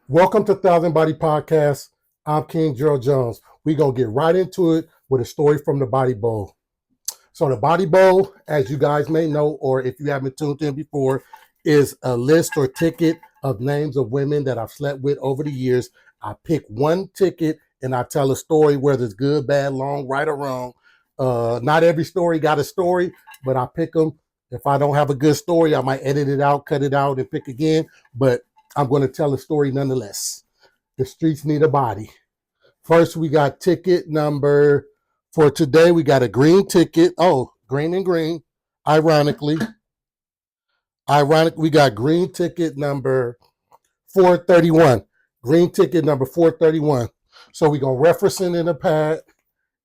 Welcome to Thousand Body Podcast. I'm King Gerald Jones. We're going to get right into it with a story from the Body Bowl. So the Body Bowl, as you guys may know, or if you haven't tuned in before, is a list or ticket of names of women that I've slept with over the years. I pick one ticket and I tell a story, whether it's good, bad, long, right, or wrong. Not every story got a story, but I pick them. If I don't have a good story, I might edit it out, cut it out, and pick again. But I'm going to tell a story nonetheless. The streets need a body. First, we got ticket number for today. We got a green ticket. Oh, green and green. Ironically, we got green ticket number 431. Green ticket number 431. So we're going to reference it in the pad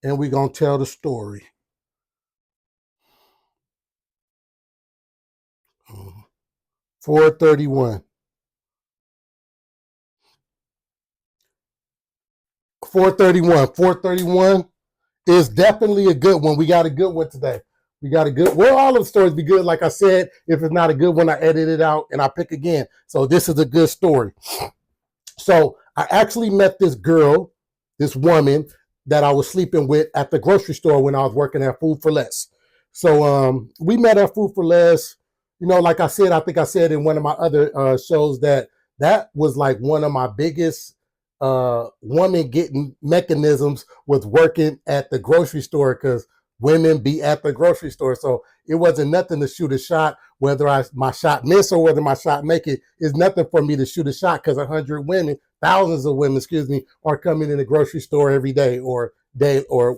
and we're going to tell the story. 431. 431 is definitely a good one. We got a good one today. We got a good, well, all of the stories be good. Like I said, if it's not a good one, I edit it out and I pick again. So this is a good story. So I actually met this girl, this woman that I was sleeping with at the grocery store when I was working at Food for Less. So we met at Food for Less. You know, like I said, I think I said in one of my other shows that was like one of my biggest woman getting mechanisms was working at the grocery store because women be at the grocery store. So it wasn't nothing to shoot a shot, whether my shot miss or whether my shot make it. It's nothing for me to shoot a shot because 100 women, thousands of women, are coming in the grocery store every day or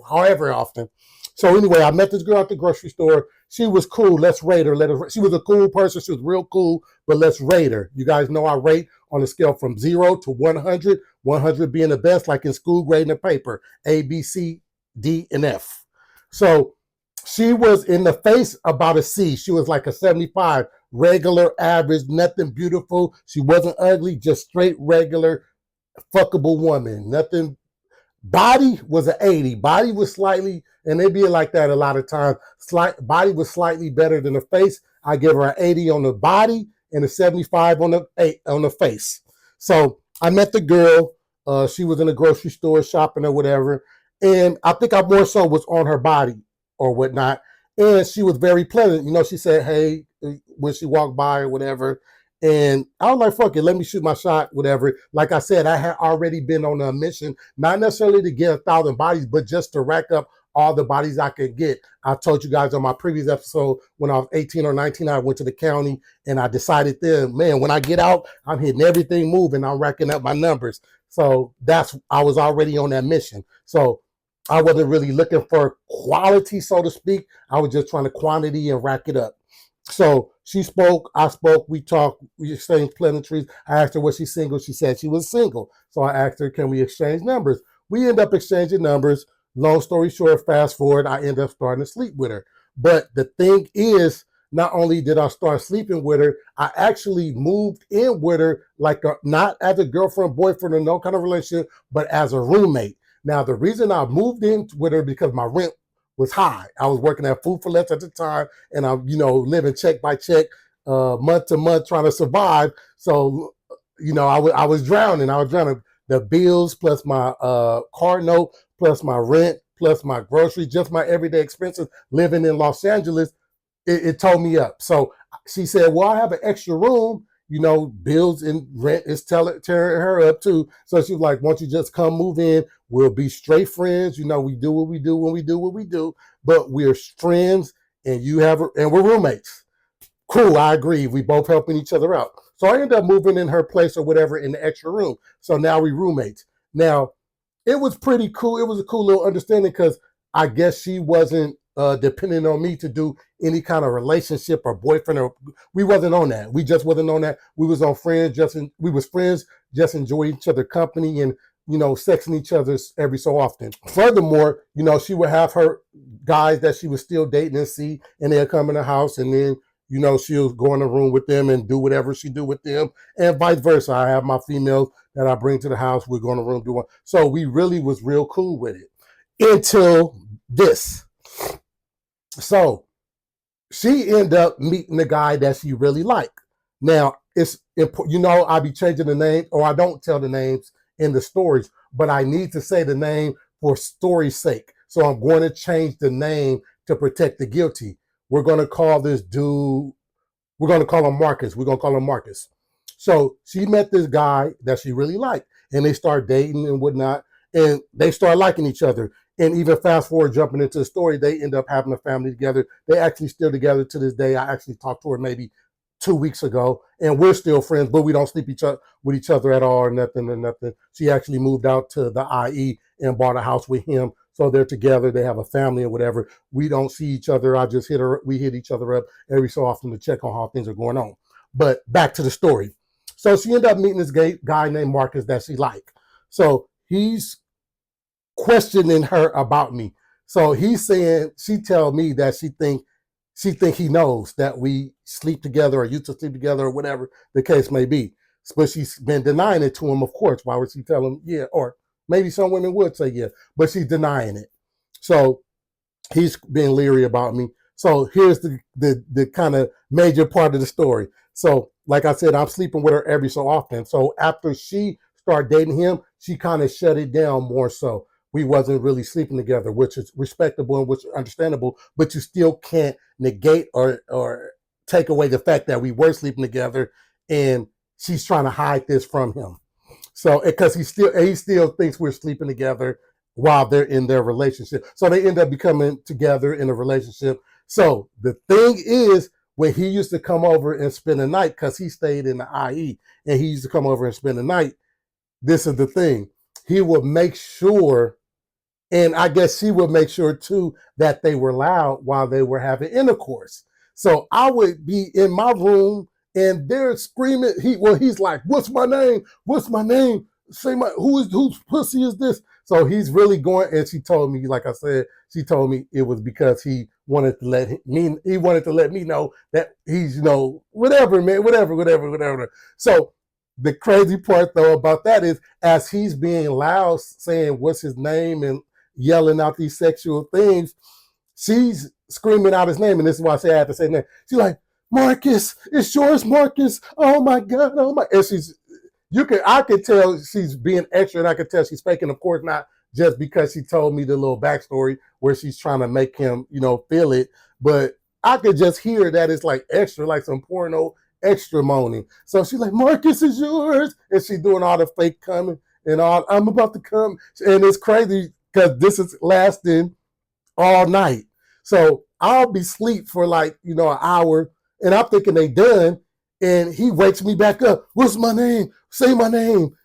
however often. So anyway, I met this girl at the grocery store. She was cool. Let's rate her. She was a cool person. She was real cool, but let's rate her. You guys know I rate on a scale from 0 to 100, 100 being the best, like in school grading a paper, A, B, C, D, and F. So she was in the face about a C. She was like a 75, regular, average, nothing beautiful. She wasn't ugly, just straight, regular, fuckable woman. Nothing. Body was an 80. Body was slightly, and they be like that a lot of times. Body was slightly better than the face. I give her an 80 on the body and a 75 on the face. So I met the girl. She was in the grocery store shopping or whatever, and I think I more so was on her body or whatnot. And she was very pleasant. You know, she said, "Hey," when she walked by or whatever. And I was like, fuck it, let me shoot my shot, whatever. Like I said, I had already been on a mission, not necessarily to get 1,000 bodies, but just to rack up all the bodies I could get. I told you guys on my previous episode, when I was 18 or 19, I went to the county and I decided then, man, when I get out, I'm hitting everything moving. I'm racking up my numbers. So I was already on that mission. So I wasn't really looking for quality, so to speak. I was just trying to quantity and rack it up. So she spoke, I spoke, we talked, we exchanged pleasantries. I asked her, was she single? She said she was single. So I asked her, can we exchange numbers? We end up exchanging numbers. Long story short, fast forward, I end up starting to sleep with her. But the thing is, not only did I start sleeping with her, I actually moved in with her not as a girlfriend, boyfriend, or no kind of relationship, but as a roommate. Now, the reason I moved in with her because my rent was high. I was working at Food for Less at the time, and I'm, living check by check, month to month, trying to survive. So, I was drowning. I was drowning. The bills plus my car note plus my rent plus my groceries, just my everyday expenses living in Los Angeles. It tore me up. So she said, "Well, I have an extra room." Bills and rent is tearing her up too. So she was like, "Won't you just come move in? We'll be straight friends. We do what we do when we do what we do, but we're friends and and we're roommates." Cool, I agree. We both helping each other out. So I ended up moving in her place or whatever in the extra room. So now we roommates. Now, it was pretty cool. It was a cool little understanding because I guess she wasn't depending on me to do any kind of relationship or boyfriend, or we wasn't on that. We just wasn't on that. We was on friends, we was friends, just enjoy each other company and sexing each other every so often. Furthermore, she would have her guys that she was still dating and see, and they'll come in the house, and then she'll go in the room with them and do whatever she do with them, and vice versa. I have my females that I bring to the house. We're going to room doing. So we really was real cool with it until this. So she ended up meeting the guy that she really liked. Now, it's important. You know, I be changing the name, or I don't tell the names in the stories, but I need to say the name for story's sake. So I'm going to change the name to protect the guilty. We're going to call this dude, we're going to call him Marcus. We're going to call him Marcus. So she met this guy that she really liked, and they start dating and whatnot, and they start liking each other. And even fast forward, jumping into the story, they end up having a family together. They actually still together to this day. I actually talked to her maybe 2 weeks ago, and we're still friends, but we don't sleep with each other at all, or nothing. She actually moved out to the IE and bought a house with him, so they're together. They have a family or whatever. We don't see each other. I just hit her. We hit each other up every so often to check on how things are going on. But back to the story. So she ended up meeting this guy named Marcus that she liked. So he's questioning her about me. So he's saying, she tell me that she think he knows that we sleep together or used to sleep together or whatever the case may be. But she's been denying it to him, of course. Why would she tell him? Yeah, or maybe some women would say yeah, but she's denying it. So he's being leery about me. So here's the kind of major part of the story. So like I said, I'm sleeping with her every so often. So after she started dating him, she kind of shut it down more so. We wasn't really sleeping together, which is respectable and which is understandable, but you still can't negate or take away the fact that we were sleeping together, and she's trying to hide this from him. So because he still thinks we're sleeping together while they're in their relationship. So they end up becoming together in a relationship. So the thing is, when he used to come over and spend the night, because he stayed in the IE, and he used to come over and spend the night, this is the thing. He would make sure, and I guess she would make sure too, that they were loud while they were having intercourse. So I would be in my room and they're screaming. He's like, "What's my name? What's my name? Say whose pussy is this?" So he's really going. And she told me, like I said, she told me it was because he wanted to let me know that he's, whatever, man, whatever. So the crazy part though about that is, as he's being loud, saying what's his name and yelling out these sexual things, she's screaming out his name, and this is why I say I have to say name. She's like, "Marcus, it's yours, Marcus. Oh my God, oh my!" And I could tell she's being extra, and I could tell she's faking. Of course, not just because she told me the little backstory where she's trying to make him, feel it, but I could just hear that it's like extra, like some porno extra moaning. So she's like, "Marcus is yours," and she's doing all the fake coming and all. "I'm about to come," and it's crazy because this is lasting all night. So I'll be asleep for like, an hour, and I'm thinking they done, and he wakes me back up. "What's my name? Say my name."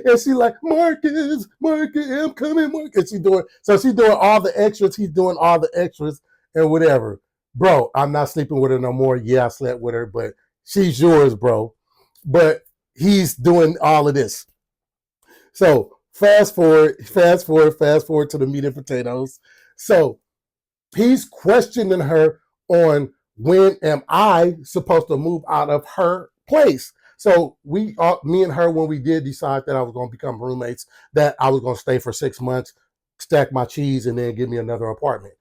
And she like, Marcus, I'm coming, Marcus. She's doing all the extras. He's doing all the extras and whatever. Bro, I'm not sleeping with her no more. Yeah, I slept with her, but she's yours, bro. But he's doing all of this. So fast forward to the meat and potatoes. So he's questioning her on, when am I supposed to move out of her place? So me and her, when we did decide that I was going to become roommates, that I was going to stay for 6 months, stack my cheese, and then give me another apartment.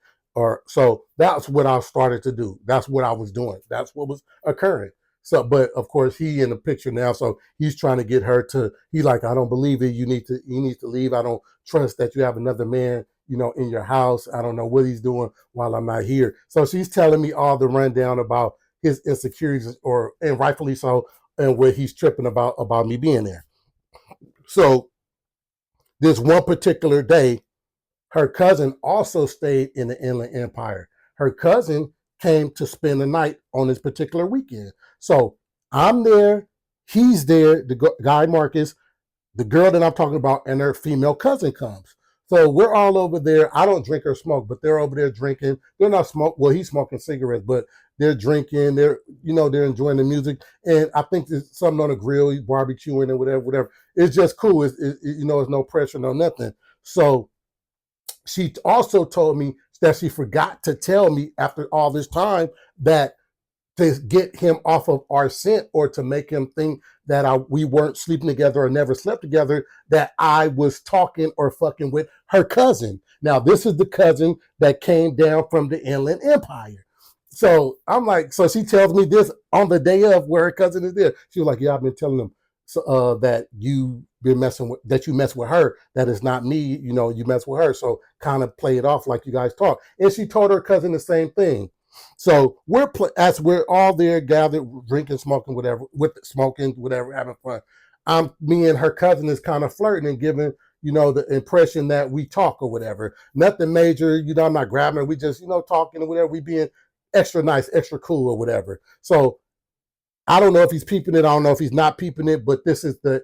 So that's what I started to do. That's what I was doing. That's what was occurring. So, but of course, he in the picture now, so he's trying to get her to. He's like, "I don't believe it. You need to leave. I don't trust that you have another man, in your house. I don't know what he's doing while I'm not here." So she's telling me all the rundown about his insecurities, and rightfully so, and what he's tripping about me being there. So this one particular day, her cousin also stayed in the Inland Empire. Her cousin came to spend the night on this particular weekend. So I'm there, he's there, the guy Marcus, the girl that I'm talking about, and her female cousin comes. So we're all over there. I don't drink or smoke, but they're over there drinking. They're not smoking. Well, he's smoking cigarettes, but they're drinking. They're enjoying the music. And I think there's something on the grill, barbecuing and whatever. It's just cool. It's no pressure, no nothing. So she also told me that she forgot to tell me after all this time, that to get him off of our scent, or to make him think that we weren't sleeping together or never slept together, that I was talking or fucking with her cousin. Now, this is the cousin that came down from the Inland Empire. So I'm like, so she tells me this on the day of where her cousin is there. She was like, yeah, I've been telling them that you been messing with, that you mess with her. That is not me. You know, you mess with her. So kind of play it off like you guys talk. And she told her cousin the same thing. So as we're all there gathered, drinking, smoking, whatever, having fun. Me and her cousin is kind of flirting and giving, you know, the impression that we talk or whatever. Nothing major, you know, I'm not grabbing her. We just, you know, talking or whatever. We being extra nice, extra cool or whatever. So I don't know if he's peeping it. I don't know if he's not peeping it, but this is the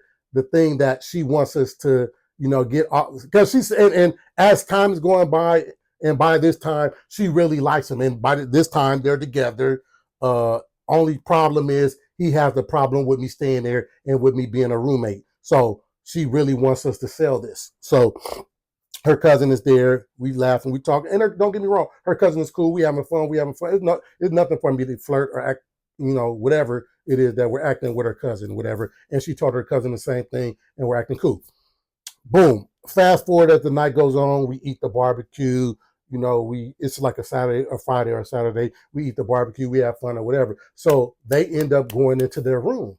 thing that she wants us to, you know, get off, because she's and as time is going by, and by this time she really likes him, and by this time they're together. Only problem is he has the problem with me staying there and with me being a roommate. So she really wants us to sell this. So her cousin is there. We laugh and we talk. And don't get me wrong, her cousin is cool. We having fun. It's nothing for me to flirt or act, you know, whatever it is that we're acting with her cousin, whatever. And she told her cousin the same thing, and we're acting cool. Boom. Fast forward as the night goes on, we eat the barbecue. You know, it's like a Saturday or Friday or Saturday. We eat the barbecue, we have fun or whatever. So they end up going into their room.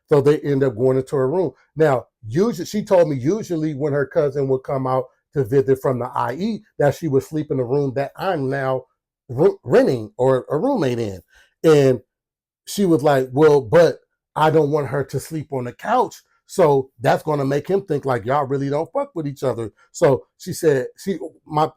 So they end up going into her room. Now, usually, she told me usually when her cousin would come out to visit from the IE, that she would sleep in the room that I'm now renting or a roommate in. And she was like, well, but I don't want her to sleep on the couch. So that's going to make him think like y'all really don't fuck with each other. So she said, I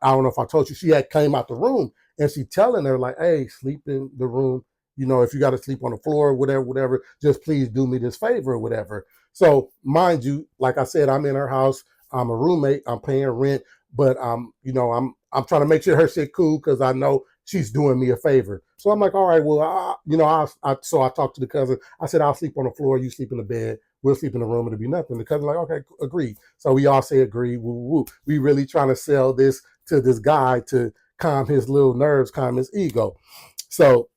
don't know if I told you, she had came out the room and she telling her like, hey, sleep in the room. You know, if you got to sleep on the floor, whatever, just please do me this favor or whatever. So mind you, like I said, I'm in her house. I'm a roommate. I'm paying rent, but you know, I'm trying to make sure her shit cool because I know she's doing me a favor. So I'm like, all right, well, you know, so I talked to the cousin. I said, I'll sleep on the floor. You sleep in the bed. We'll sleep in the room. It'll be nothing. The cousin like, okay, agreed. So we all say agreed. Woo, woo. We really trying to sell this to this guy to calm his little nerves, calm his ego. So,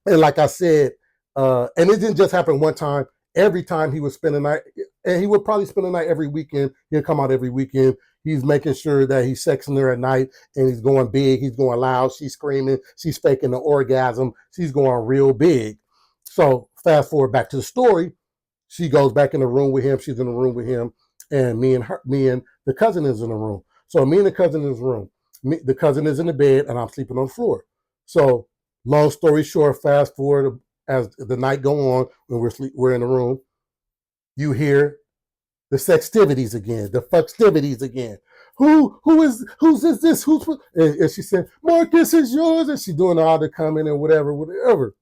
and like I said, and it didn't just happen one time. Every time he would spend the night, and he would probably spend the night every weekend. He'll come out every weekend. He's making sure that he's sexing her at night, and he's going big. He's going loud. She's screaming. She's faking the orgasm. She's going real big. So fast forward back to the story. She goes back in the room with him. She's in the room with him, and me and the cousin is in the room. So me and the cousin in his room. The cousin is in the bed, and I'm sleeping on the floor. So long story short, fast forward as the night go on, when we're in the room, you hear the sextivities again, the fucktivities again. Who's this? And she said, Marcus is yours, and she doing all the coming and whatever.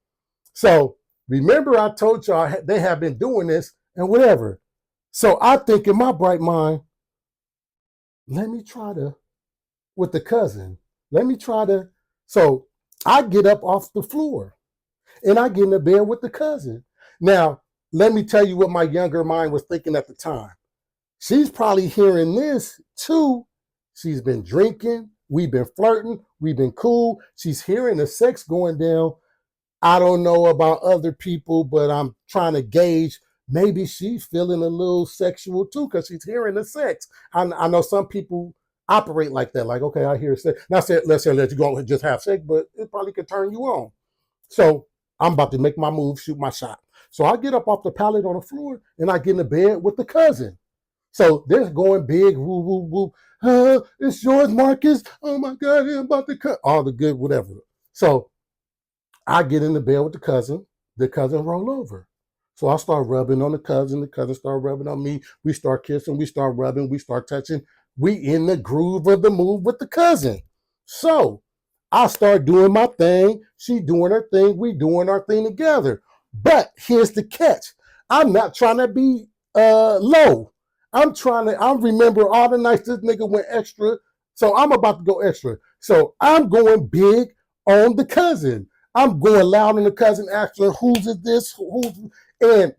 So remember, I told y'all they have been doing this and whatever. So I think in my bright mind, let me try to with the cousin. Let me try to. So I get up off the floor and I get in the bed with the cousin. Now, let me tell you what my younger mind was thinking at the time. She's probably hearing this too. She's been drinking. We've been flirting. We've been cool. She's hearing the sex going down. I don't know about other people, but I'm trying to gauge. Maybe she's feeling a little sexual too because she's hearing the sex. I know some people operate like that. Like, okay, I hear sex. Not say, let's say let you go and just have sex, but it probably could turn you on. So I'm about to make my move, shoot my shot. So I get up off the pallet on the floor and I get in the bed with the cousin. So they're going big, woo, woo, woo. It's yours, Marcus. Oh my God, I'm about to cut. All the good, whatever. So I get in the bed with the cousin roll over. So I start rubbing on the cousin start rubbing on me. We start kissing, we start rubbing, we start touching. We in the groove of the move with the cousin. So I start doing my thing, she doing her thing, we doing our thing together. But here's the catch. I'm not trying to be low. I remember all the nights this nigga went extra. So I'm about to go extra. So I'm going big on the cousin. I'm going loud on the cousin, asking who's is this? And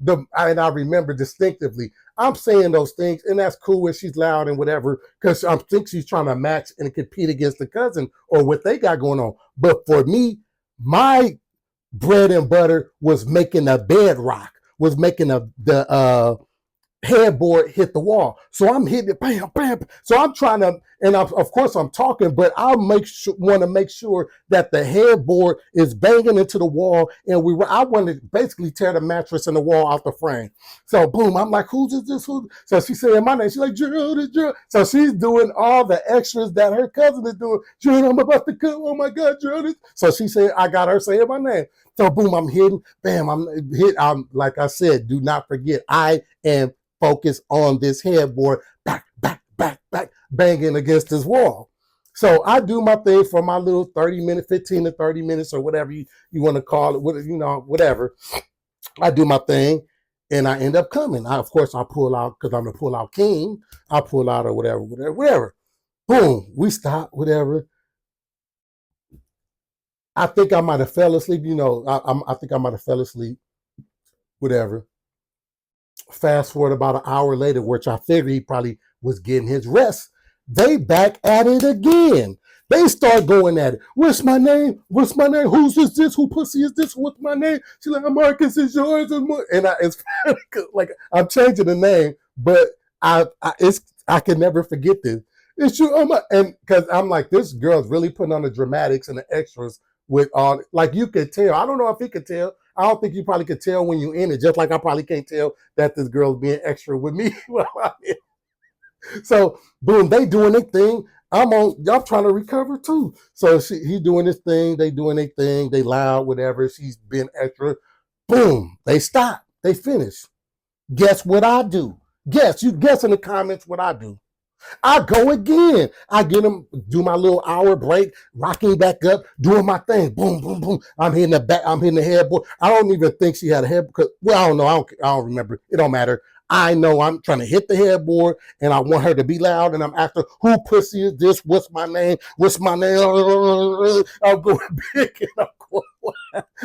I remember distinctively, I'm saying those things, and that's cool when she's loud and whatever, because I think she's trying to match and compete against the cousin or what they got going on. But for me, my bread and butter was making a bed rock, was making the headboard hit the wall. So I'm hitting it, bam, bam. So I'm trying to, And of course I'm talking, but I'll want to make sure that the headboard is banging into the wall, and I want to basically tear the mattress and the wall out the frame. So boom, I'm like, who's this? Who? So she said my name. She's like, Gerald, Gerald. So she's doing all the extras that her cousin is doing. Gerald, I'm about to come. Oh my God, Gerald. So she said, I got her saying my name. So boom, I'm hitting. Bam, I'm hit. I'm like I said, do not forget, I am focused on this headboard. Back, back, back, back, banging against this wall. So I do my thing for my little 30-minute, 15 to 30 minutes, or whatever you want to call it, whatever. I do my thing, and I end up coming. Of course, I pull out, because I'm the pull out king. I pull out or whatever. Boom, we stop, whatever. I think I might have fell asleep. I think I might have fell asleep, whatever. Fast forward about an hour later, which I figured he probably was getting his rest. They back at it again. They start going at it. What's my name? What's my name? Who's this? Who pussy is this? What's my name? She's like, Marcus is yours. And it's like, I'm changing the name, but I can never forget this. It's true. And because I'm like, this girl's really putting on the dramatics and the extras with all, like, you could tell. I don't know if he could tell. I don't think you probably could tell when you're in it, just like I probably can't tell that this girl's being extra with me. So boom, they doing their thing. I'm trying to recover too. So he doing his thing, they doing their thing, they loud, whatever. She's been extra. Boom, they stop, they finish. Guess what I do? You guess in the comments what I do. I go again. I get him, do my little hour break, rocking back up, doing my thing. Boom, boom, boom. I'm hitting the back. I'm hitting the headboard. I don't even think she had a head because, well, I don't know. I don't remember. It don't matter. I know I'm trying to hit the headboard, and I want her to be loud. And I'm asking, who pussy is this? What's my name? What's my name? I'm going big, and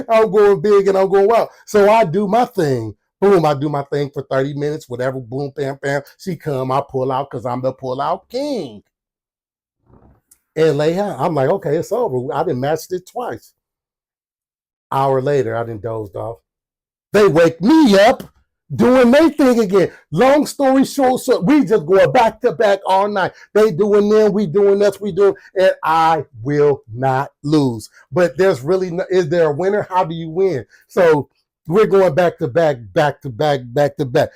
I'm going big, and I'm going wild. So I do my thing. Boom, I do my thing for 30 minutes, whatever, boom, bam, bam. She come, I pull out because I'm the pull out king. And lay out. I'm like, okay, it's over. I done matched it twice. Hour later, I done dozed off. They wake me up doing their thing again. Long story short, so we just going back to back all night. They doing them, we doing us, we doing, and I will not lose. But there's really, is there a winner? How do you win? So we're going back to back, back to back, back to back.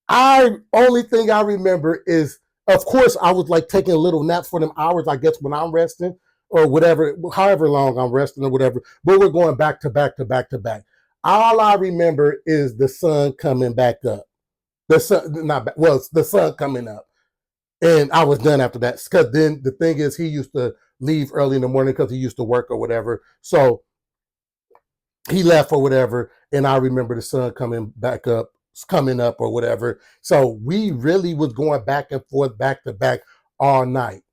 Only thing I remember is, of course, I was like taking a little nap for them hours, I guess, when I'm resting or whatever, however long I'm resting or whatever. But we're going back to back to back to back. All I remember is the sun coming back up. The sun coming up. And I was done after that. Because then the thing is, he used to leave early in the morning because he used to work or whatever. So he left or whatever. And I remember the sun coming up or whatever. So we really was going back and forth, back to back all night.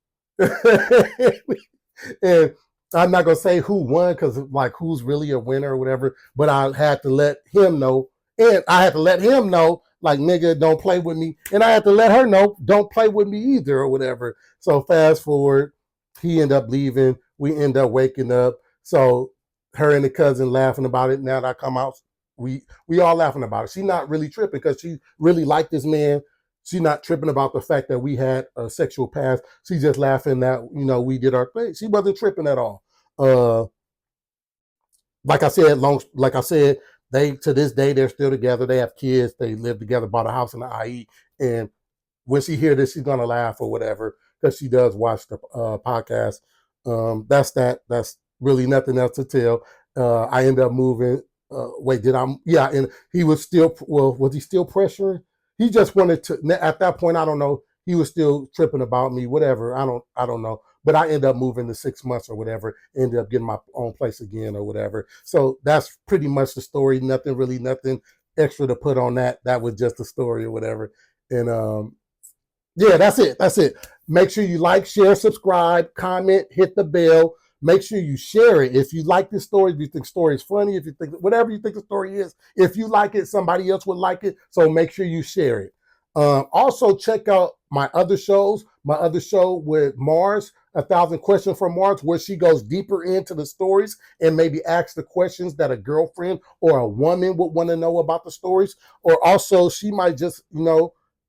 And I'm not gonna say who won because like who's really a winner or whatever, but I had to let him know, and I had to let him know, like, nigga, don't play with me, and I had to let her know, don't play with me either or whatever. So fast forward, he ended up leaving. We end up waking up. So her and the cousin laughing about it. Now that I come out, we all laughing about it. She's not really tripping because she really liked this man. She's not tripping about the fact that we had a sexual past. She's just laughing that, we did our thing. She wasn't tripping at all. Like I said, they, to this day, they're still together. They have kids. They live together, bought a house in the IE. And when she hear this, she's going to laugh or whatever because she does watch the podcast. That's that. That's really nothing else to tell. I ended up moving. Yeah, and he was still, was he still pressuring? He just wanted to, at that point, I don't know, he was still tripping about me, whatever. I don't know. But I ended up moving to 6 months or whatever, ended up getting my own place again or whatever. So that's pretty much the story. Nothing extra to put on that. That was just the story or whatever. And yeah, that's it. Make sure you like, share, subscribe, comment, hit the bell. Make sure you share it. If you like this story, if you think the story is funny, if you think whatever you think the story is, if you like it, somebody else would like it. So make sure you share it. Also check out my other shows. My other show with Mars, 1,000 Questions from Mars, where she goes deeper into the stories and maybe asks the questions that a girlfriend or a woman would want to know about the stories. Or also she might just,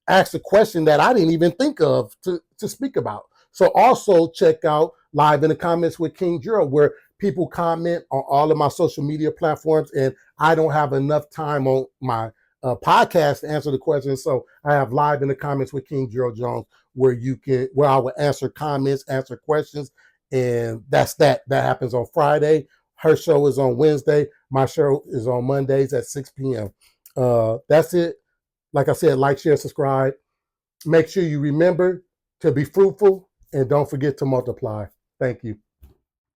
ask a question that I didn't even think of to speak about. So also check out Live in the Comments with King Gerald, where people comment on all of my social media platforms, and I don't have enough time on my podcast to answer the questions. So I have Live in the Comments with King Gerald Jones, where I will answer comments, answer questions, and that happens on Friday. Her show is on Wednesday. My show is on Mondays at 6 p.m. That's it. Like I said, like, share, subscribe. Make sure you remember to be fruitful, and don't forget to multiply. Thank you.